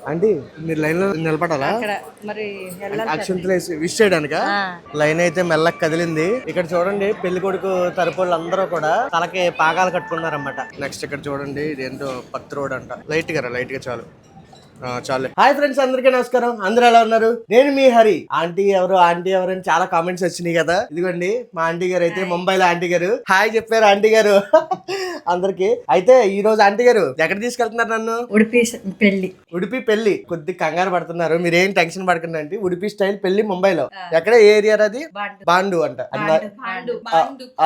అంటే మీరు లైన్ లో నిలబడాలా మరి అక్షంతలు వేసి విష్ చేయడానికా? లైన్ అయితే మెల్లకి కదిలింది. ఇక్కడ చూడండి పెళ్లి కొడుకు తరపు అందరూ కూడా తలకి పాగాలు కట్టుకున్నారన్నమాట. నెక్స్ట్ ఇక్కడ చూడండి ఇదేంటో పత్తి రోడ్ అంట. లైట్ గా చాలు చాలే. హాయ్ ఫ్రెండ్స్, అందరికీ నమస్కారం. అందరూ ఎలా ఉన్నారు? నేను మీ హరి. ఆంటీ ఎవరు అని చాలా కామెంట్స్ వచ్చినాయి కదా. ఇదిగోండి మా ఆంటీ గారు అయితే ముంబైలో ఆంటీ గారు హాయ్ చెప్పారు. ఆంటీ గారు అందరికి అయితే ఈ రోజు ఆంటీ గారు ఎక్కడ తీసుకెళ్తున్నారు నన్ను? ఉడిపి పెళ్లి. కొద్ది కంగారు పడుతున్నారు, మీరేం టెన్షన్ పడకండి అండి. ఉడిపి స్టైల్ పెళ్లి ముంబైలో. ఎక్కడ ఏ ఏరియా అది? బాండు అంట.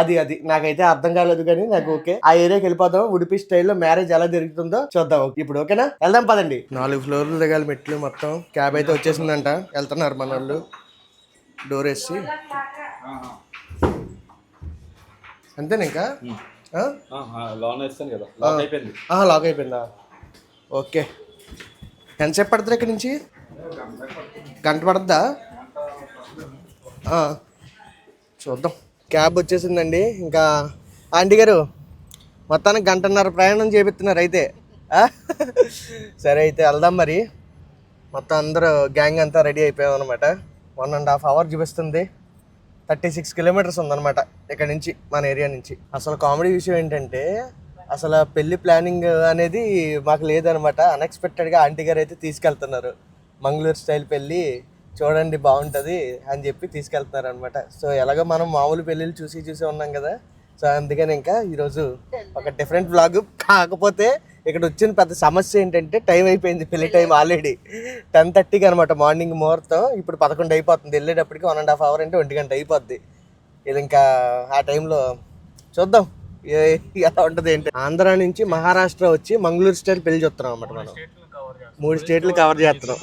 అది నాకైతే అర్థం కాలేదు కానీ నాకు ఓకే. ఆ ఏరియాకి వెళ్ళిపోదాం. ఉడిపి స్టైల్లో మ్యారేజ్ ఎలా జరుగుతుందో చూద్దాం ఇప్పుడు. ఓకేనా? వెళ్దాం పదండి. 4 ఫ్లోర్లు దిగాలి మెట్లు. మొత్తం క్యాబ్ అయితే వచ్చేసిందంట. వెళ్తున్నారు మన వాళ్ళు. డోర్ వేసి అంతేనా? ఇంకా లాక్ అయిపోయిందా? ఓకే. ఎంతసేపు పడుతుంది ఇక్కడ నుంచి? గంట పడుతుందా? చూద్దాం. క్యాబ్ వచ్చేసిందండి. ఇంకా ఆంటీ గారు మొత్తానికి 1.5 గంట ప్రయాణం చేపిస్తున్నారు అయితే. సరే అయితే వెళ్దాం మరి. మొత్తం అందరూ గ్యాంగ్ అంతా రెడీ అయిపోయాం అనమాట. 1.5 hours చూపిస్తుంది. 36 kilometers ఉందన్నమాట ఇక్కడ నుంచి, మన ఏరియా నుంచి. అసలు కామెడీ విషయం ఏంటంటే అసలు పెళ్లి ప్లానింగ్ అనేది మాకు లేదనమాట. అన్ఎక్స్పెక్టెడ్గా ఆంటీ గారు అయితే తీసుకెళ్తున్నారు. మంగళూరు స్టైల్ పెళ్ళి చూడండి బాగుంటుంది అని చెప్పి తీసుకెళ్తున్నారు అనమాట. సో ఎలాగో మనం మామూలు పెళ్ళిళ్ళు చూసి ఉన్నాం కదా. సో అందుకని ఇంకా ఈరోజు ఒక డిఫరెంట్ వ్లాగ్. కాకపోతే ఇక్కడ వచ్చిన పెద్ద సమస్య ఏంటంటే టైం అయిపోయింది. పెళ్లి టైం ఆల్రెడీ 10:30కి అనమాట మార్నింగ్ ముహూర్తం. ఇప్పుడు 11 అయిపోతుంది. వెళ్ళేటప్పటికి 1.5 hours అంటే 1 గంట అయిపోద్ది. ఇది ఇంకా ఆ టైంలో చూద్దాం ఎలా ఉంటుంది ఏంటి. ఆంధ్ర నుంచి మహారాష్ట్ర వచ్చి మంగళూరు స్టైల్ పెళ్లి చూస్తున్నాం అనమాట. మనం 3 స్టేట్లు కవర్ చేస్తున్నాం.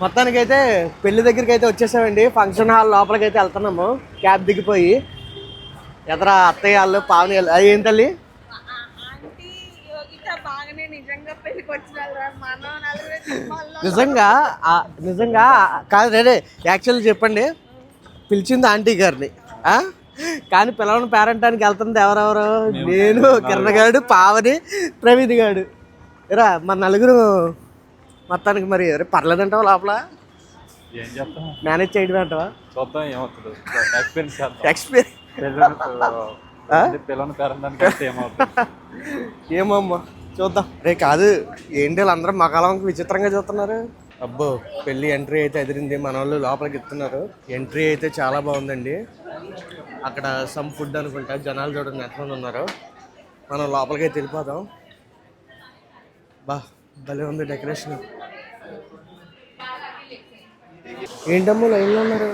మొత్తానికైతే పెళ్లి దగ్గరికి అయితే వచ్చేసామండి. ఫంక్షన్ హాల్ లోపలికి అయితే వెళ్తున్నాము. క్యాబ్ దిగిపోయి ఎదరా అత్తయ్య వాళ్ళు పావని వాళ్ళు. అది ఏం తల్లి? నిజంగా కాదు రేడే. యాక్చువల్లీ చెప్పండి, పిలిచింది ఆంటీ గారిని కానీ పిలవని పేరెంటానికి వెళ్తుంది ఎవరెవరు? నేను, కిరణ్ గారు, పావని, ప్రవీణ్ గారు. ఎరా మన నలుగురు మొత్తానికి. మరి పర్లేదంటావా? లోపల మేనేజ్ చేయడం అంటావా? ఏమమ్మా చూద్దాం. రే కాదు ఏంటి వీళ్ళందరూ మకాలంకి విచిత్రంగా చూస్తున్నారు. అబ్బో పెళ్ళి ఎంట్రీ అయితే ఎదిరింది. మన వాళ్ళు లోపలికి ఇస్తున్నారు. ఎంట్రీ అయితే చాలా బాగుందండి. అక్కడ సమ్ ఫుడ్ అనుకుంటా. జనాలు చూడండి ఎంతమంది ఉన్నారు. మనం లోపలికి అయితే వెళ్ళిపోదాం. భలే ఉంది డెకరేషన్. ఏంటమ్మో లైన్లో ఉన్నారు?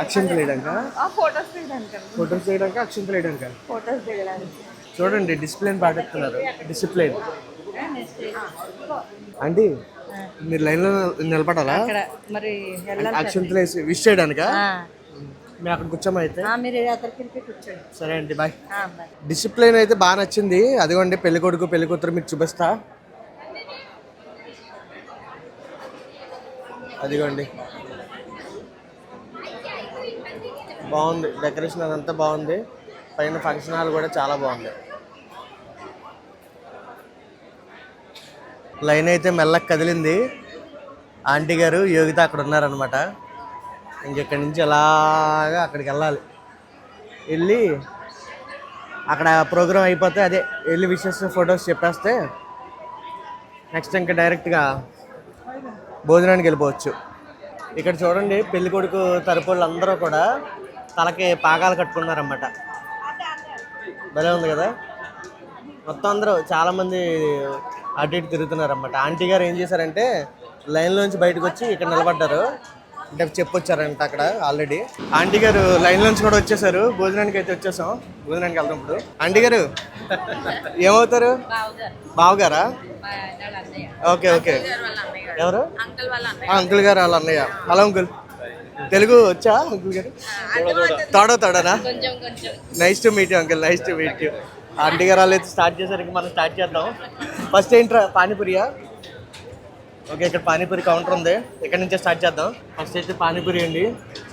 అక్షంతలు వేయడానిక? ఫొటోస్ వేయడానికి, అక్షంతలు వేయడానిక? చూడండి డిసిప్లిన్ పాటిస్తున్నారు. డిసిప్లిన్ అంటే మీరు లైన్లో నిలబడాలా? అక్షంతలు వేసి విష్ చేయడానికా? మేము అక్కడ కూర్చోమా అయితే? సరే అండి బాయ్. డిసిప్లిన్ అయితే బాగా నచ్చింది. అదిగోండి పెళ్లి కొడుకు పెళ్లి కూతురు మీకు చూపిస్తా. అదిగోండి బాగుంది డెకరేషన్, అదంతా బాగుంది. పైన ఫంక్షన్ హాల్ కూడా చాలా బాగుంది. లైన్ అయితే మెల్లకి కదిలింది. ఆంటీ గారు యోగిత అక్కడ ఉన్నారనమాట. ఇంకెక్కడి నుంచి అలాగా అక్కడికి వెళ్ళాలి. వెళ్ళి అక్కడ ప్రోగ్రామ్ అయిపోతే అదే వెళ్ళి విషెస్ ఫొటోస్ చెప్పేస్తే నెక్స్ట్ ఇంకా డైరెక్ట్గా భోజనానికి వెళ్ళిపోవచ్చు. ఇక్కడ చూడండి పెళ్లి కొడుకు తరపు అందరూ కూడా తలకి పాగాలు కట్టుకున్నారన్నమాట. భలే ఉంది కదా. మొత్తం అందరూ చాలామంది అటు ఇటు తిరుగుతున్నారన్నమాట. ఆంటీ గారు ఏం చేశారంటే లైన్లోంచి బయటకు వచ్చి ఇక్కడ నిలబడ్డారు. అంటే చెప్పొచ్చారంట అక్కడ ఆల్రెడీ. ఆంటీ గారు లైన్లోంచి కూడా వచ్చేసారు. భోజనానికి అయితే వచ్చేసాం. భోజనానికి వెళ్తాం ఇప్పుడు. ఆంటీ గారు ఏమవుతారు? బావగారా? Okay okay. ఎవరు? అంకుల్ గారు వాళ్ళ అన్నయ్య. హలో అంకుల్, తెలుగు వచ్చా అంకుల్ గారు? తోడనా? Nice to meet you uncle. Nice to meet you. Aunty గారు వాళ్ళు అయితే స్టార్ట్ చేశారు. ఇంకా మనం స్టార్ట్ చేద్దాం. ఫస్ట్ ఏంట్రా పానీపూరియా? ఓకే, ఇక్కడ పానీపూరి కౌంటర్ ఉంది. ఇక్కడ నుంచే స్టార్ట్ చేద్దాం. ఫస్ట్ అయితే పానీపూరి అండి.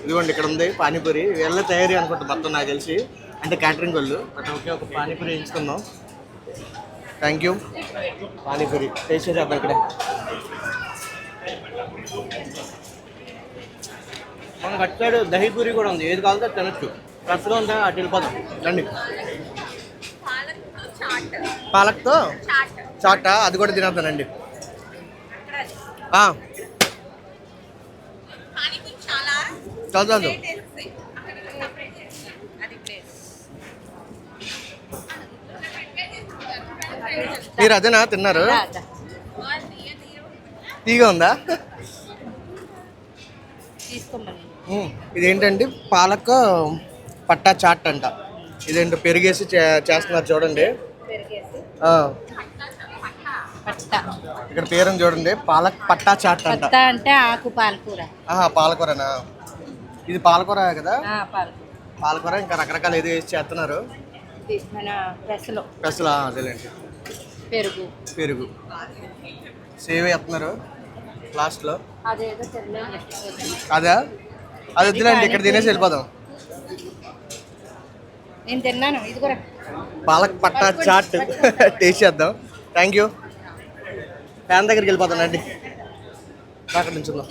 ఇదిగోండి ఇక్కడ ఉంది పానీపూరి. వీళ్ళ తయారీ అనుకుంటా మొత్తం నాకు తెలిసి, అంటే క్యాటరింగ్ వాళ్ళు. బట్ ఓకే, ఒక పానీపూరి వేయించుకుందాం. Thank you. పానీపూరి టేస్ట్ చేద్దాం ఇక్కడ. మనకు అటు సైడ్ దహీ పూరి కూడా ఉంది, ఏది కావాలంటే తినొచ్చు. ఫ్రెష్గా ఉందా అటు వెళ్ళిపోదాం రండి. పాలక్తో చాటా, అది కూడా తినేద్దానండి. చదువు మీరు అదేనా తిన్నారు? తీగా ఉందా? ఇదేంటండి పాలక్ పట్టా చాట్ అంట. ఇదేంటో పెరిగేసి చేస్తున్నారు చూడండి. ఇక్కడ పేరు చూడండి, పాలక్ పట్టా చాట్ అంట. అంటే ఆకు పాలకూర. పాలకూరనా? ఇది పాలకూర కదా? పాలకూర ఇంకా రకరకాల ఏదో వేసి చేస్తున్నారు. పెసలు అదేలేండి. పెరుగు సేవ్ చేస్తున్నారు లాస్ట్లో. అదా? అది వద్దులేండి, ఇక్కడ తినేసి వెళ్ళిపోదాం. నేను తిన్నాను, ఇది కూడా పాలక్ పట్టా చాట్ టేస్ట్ చేద్దాం. Thank you. ఫ్యాన్ దగ్గరికి వెళ్ళిపోతాను అండి, అక్కడ నుంచి ఉందాం.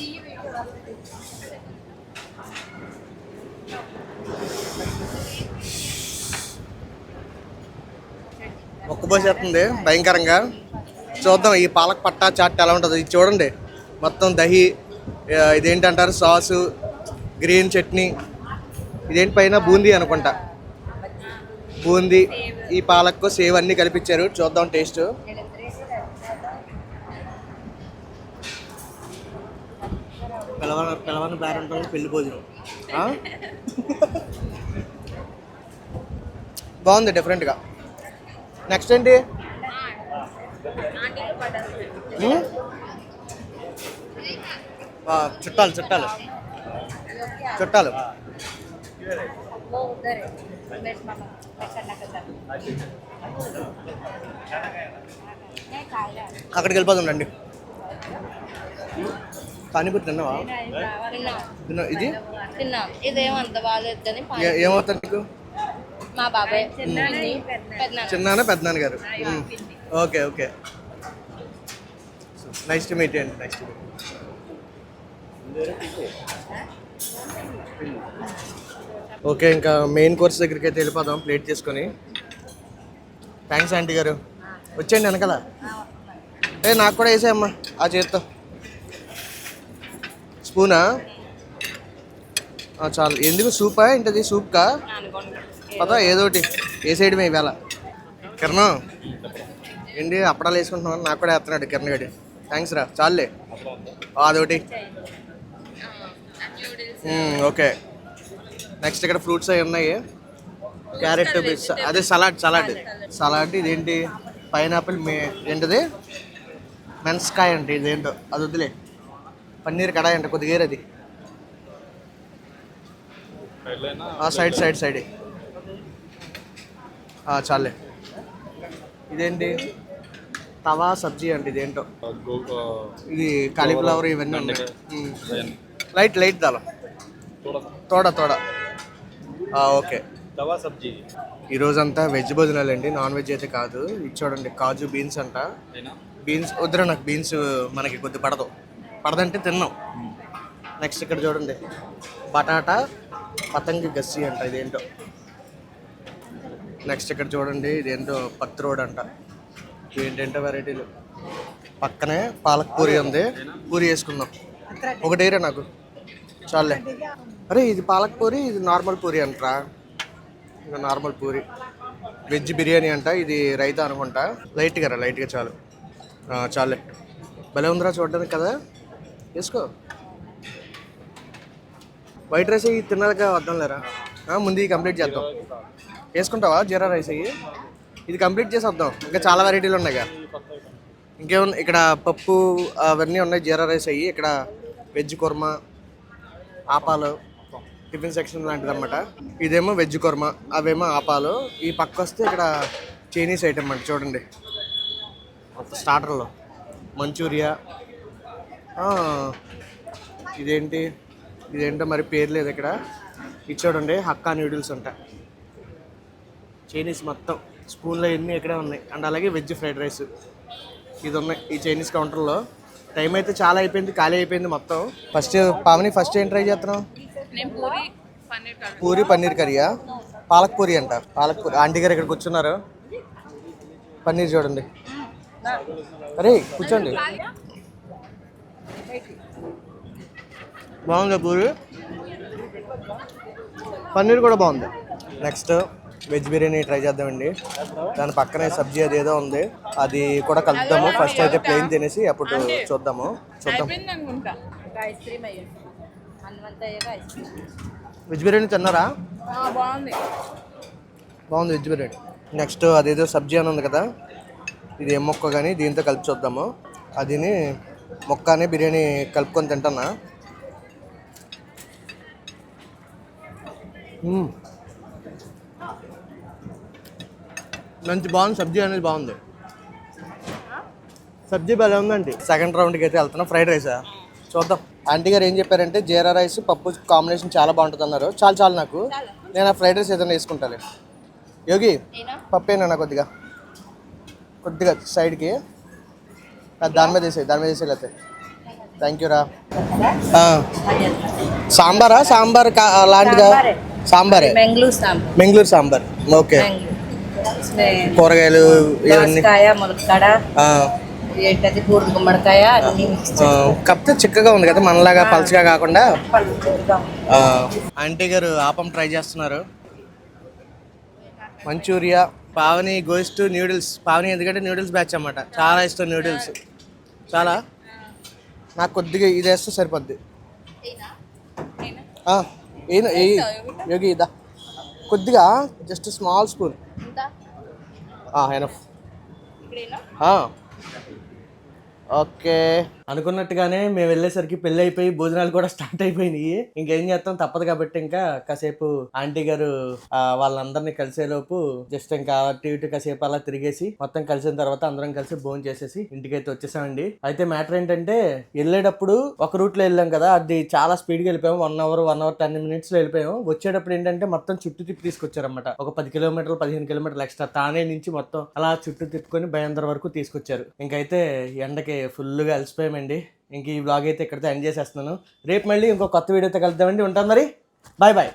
ఒక్కబోసేస్తుంది భయంకరంగా. చూద్దాం ఈ పాలక్ పట్టా చాట్ ఎలా ఉంటుంది. ఇది చూడండి, మొత్తం దహి, ఇదేంటంటారు సాసు, గ్రీన్ చట్నీ, ఇదేంటి పైన బూందీ అనుకుంటా, బూందీ, ఈ పాలక్ సేవ్ అన్నీ కలిపించారు. చూద్దాం టేస్ట్. పిలవని పేరెంట్ పెళ్లి భోజనం బాగుంది, డిఫరెంట్గా. నెక్స్ట్ ఏంటి? చుట్టాలు చుట్టాలు చుట్టాలు అక్కడికి వెళ్ళిపోతుండండి. పానీపూరి తిన్నావా? ఇది ఇదేమంత బాగాలేదని ఏమవుతుంది నీకు? మా బాబాయ్ చిన్నాన్న పెద్దనాన్న గారు. Okay okay, nice to meet అండి. Nice to meet. ఓకే, ఇంకా మెయిన్ కోర్స్ దగ్గరికి అయితే వెళ్ళిపోదాం ప్లేట్ తీసుకొని. థ్యాంక్స్ ఆంటీ గారు. వచ్చేయండి వెనకాల. నాకు కూడా వేసాయమ్మా ఆ చేత్తో. స్పూనా? చాలు. ఎందుకు సూపా ఏంటది? సూప్కా పదా ఏదో ఒకటి వేసేయడమే ఇవాళ. కిరణం ఏంటి అప్పడాలు వేసుకుంటున్నాను, నాకు కూడా వేస్తున్నాడు కిరణ్ గడి. థ్యాంక్స్ రా, చాలులే అదొకటి. ఓకే, నెక్స్ట్ ఇక్కడ ఫ్రూట్స్ అవి ఉన్నాయి. క్యారెట్ బిట్స్, అదే సలాడ్. ఇదేంటి పైనాపిల్, ఏంటది మెన్స్కాయ అంటే, ఇదేంటో అది వద్దులే. పన్నీర్ కడాయి అంటే కొద్దిగా అది సైడ్ చాలే. ఇదేంటి తవా సబ్జీ అంటే, ఇదేంటో ఇది కాలీఫ్లవర్ ఇవన్నీ ఉన్నాయి. లైట్ దాలో తోడ. ఓకే, తవా సబ్జీ. ఈరోజంతా వెజ్ భోజనాలు అండి, నాన్ వెజ్ అయితే కాదు. ఇది చూడండి కాజు బీన్స్ అంట. బీన్స్ వద్దురా, నాకు బీన్స్ మనకి కొద్ది పడదంటే తిన్నాం. నెక్స్ట్ ఇక్కడ చూడండి బటాటా పతంగి గస్సి అంట, ఇదేంటో. నెక్స్ట్ ఇక్కడ చూడండి ఇదేంటో పత్రోడ్ అంట. ఏంటంటే వెరైటీలు. పక్కనే పాలక్ పూరి ఉంది, పూరి వేసుకుందాం. ఒకటేరా నాకు చాలే. అరే ఇది పాలక్ పూరి, ఇది నార్మల్ పూరి అంటారా? ఇంకా నార్మల్ పూరి. వెజ్ బిర్యానీ అంట, ఇది రైతా అనుకుంటా. లైట్గా చాలు. చాలే, భలే ఉందిరా చూడడానికి కదా. వేసుకో. వైట్ రైస్ అయ్యి తిన్నదిగా వద్దాం లేరా, ముందు ఇది కంప్లీట్ చేద్దాం. వేసుకుంటావా జీరా రైస్ అయ్యి? ఇది కంప్లీట్ చేసి వద్దాం, ఇంకా చాలా వెరైటీలు ఉన్నాయిగా. ఇంకేమన్నా ఇక్కడ పప్పు అవన్నీ ఉన్నాయి, జీరా రైస్ అయ్యి. ఇక్కడ వెజ్ కుర్మా, ఆపాలు, టిఫిన్ సెక్షన్ లాంటిది అనమాట. ఇదేమో వెజ్ కుర్మా, అవేమో ఆపాలు. ఈ పక్క వస్తే ఇక్కడ చైనీస్ ఐటమ్ అంట. చూడండి స్టార్టర్లో మంచూరియా. ఇదేంటో మరి పేరు లేదు ఇక్కడ. ఇది చూడండి హక్కా నూడిల్స్ ఉంటాయి. చైనీస్ మొత్తం స్పూన్లో ఎన్ని ఇక్కడే ఉన్నాయి. అండ్ అలాగే వెజ్ ఫ్రైడ్ రైస్ ఇది ఉన్నాయి ఈ చైనీస్ కౌంటర్లో. టైం అయితే చాలా అయిపోయింది, ఖాళీ అయిపోయింది మొత్తం. ఫస్ట్ పావని ఫస్ట్ ఏం ట్రై చేస్తున్నావు? పూరి పన్నీర్ కర్రీయా? పాలక్ పూరి అంట. పాలక్ పూరి. ఆంటీ గారు ఇక్కడ కూర్చున్నారు. పన్నీర్ చూడండి. అరే కూర్చోండి. బాగుంది పూరి. పన్నీర్ కూడా బాగుంది. నెక్స్ట్ వెజ్ బిర్యానీ ట్రై చేద్దామండి. దాని పక్కనే సబ్జీ అది ఏదో ఉంది, అది కూడా కలుపుదాము. ఫస్ట్ అయితే ప్లెయిన్ తినేసి అప్పుడు చూద్దాం. వెజ్ బిర్యానీ తిన్నారా? బాగుంది వెజ్ బిర్యానీ. నెక్స్ట్ అదేదో సబ్జీ అని ఉంది కదా, ఇది ఏం మొక్క కానీ దీంతో కలిపి చూద్దాము. అదిని మొక్క అని బిర్యానీ కలుపుకొని తింటున్నా. మంచి బాగుంది. సబ్జీ అనేది బాగుంది. సబ్జీ భలే ఉందండి. సెకండ్ రౌండ్కి అయితే వెళ్తున్నాం. ఫ్రైడ్ రైసా చూద్దాం. ఆంటీ గారు ఏం చెప్పారంటే జీరా రైస్ పప్పు కాంబినేషన్ చాలా బాగుంటుంది అన్నారు. చాలు నాకు. నేను ఆ ఫ్రైడ్ రైస్ ఏదైనా వేసుకుంటాను. యోగి పప్పేనా కొద్దిగా సైడ్కి దాని మీద వేసేయి లేకపోతే. థ్యాంక్ యూ రా. సాంబారా? సాంబార్ లాంటిదా? సాంబారే. మెంగళూరు సాంబార్. ఓకే. కూరగాయలు ఇవన్నీ కాకపోతే చిక్కగా ఉంది కదా, మనలాగా పలుచగా కాకుండా. ఆంటీ గారు ఆపం ట్రై చేస్తున్నారు. Manchuria. Pavani goes to noodles. Pavani ఎందుకంటే న్యూడిల్స్ బ్యాచ్ అన్నమాట. చాలా ఇష్టం న్యూడిల్స్. చాలా. నాకు కొద్దిగా ఇది వేస్తే సరిపోద్ది. యోగి ఇదా కొద్దిగా just small spoon. Enough. Okay. అనుకున్నట్టుగానే మేము వెళ్ళేసరికి పెళ్ళి అయిపోయి భోజనాలు కూడా స్టార్ట్ అయిపోయినాయి. ఇంకేం చేస్తాం, తప్పదు కాబట్టి ఇంకా కాసేపు ఆంటీ గారు వాళ్ళందరినీ కలిసేలోపు జస్ట్ ఇంకా అటు ఇటు కాసేపు అలా తిరిగేసి మొత్తం కలిసిన తర్వాత అందరం కలిసి భోజనం చేసేసి ఇంటికైతే వచ్చేసామండి. అయితే మ్యాటర్ ఏంటంటే వెళ్ళేటప్పుడు ఒక రూట్ లో వెళ్ళాం కదా, అది చాలా స్పీడ్ గా వెళ్ళిపోయాము. 1 hour 10 minutes లో వెళ్ళిపోయాము. వచ్చేటప్పుడు ఏంటంటే మొత్తం చుట్టూ తిప్పి తీసుకొచ్చారన్నమాట. ఒక 10 కిలోమీటర్లు 15 కిలోమీటర్లు ఎక్స్ట్రా తానే నుంచి మొత్తం అలా చుట్టూ తిప్పుకొని భయందర్ వరకు తీసుకొచ్చారు. ఇంకైతే ఎండకి ఫుల్గా అలసిపోయామండి. ఇంక ఈ వ్లాగ్ అయితే ఇక్కడితో ఎండ్ చేసేస్తున్నాను. రేపు మళ్ళీ ఇంకో కొత్త వీడియోతో కలుద్దామండి. ఉంటాను మరి. బాయ్.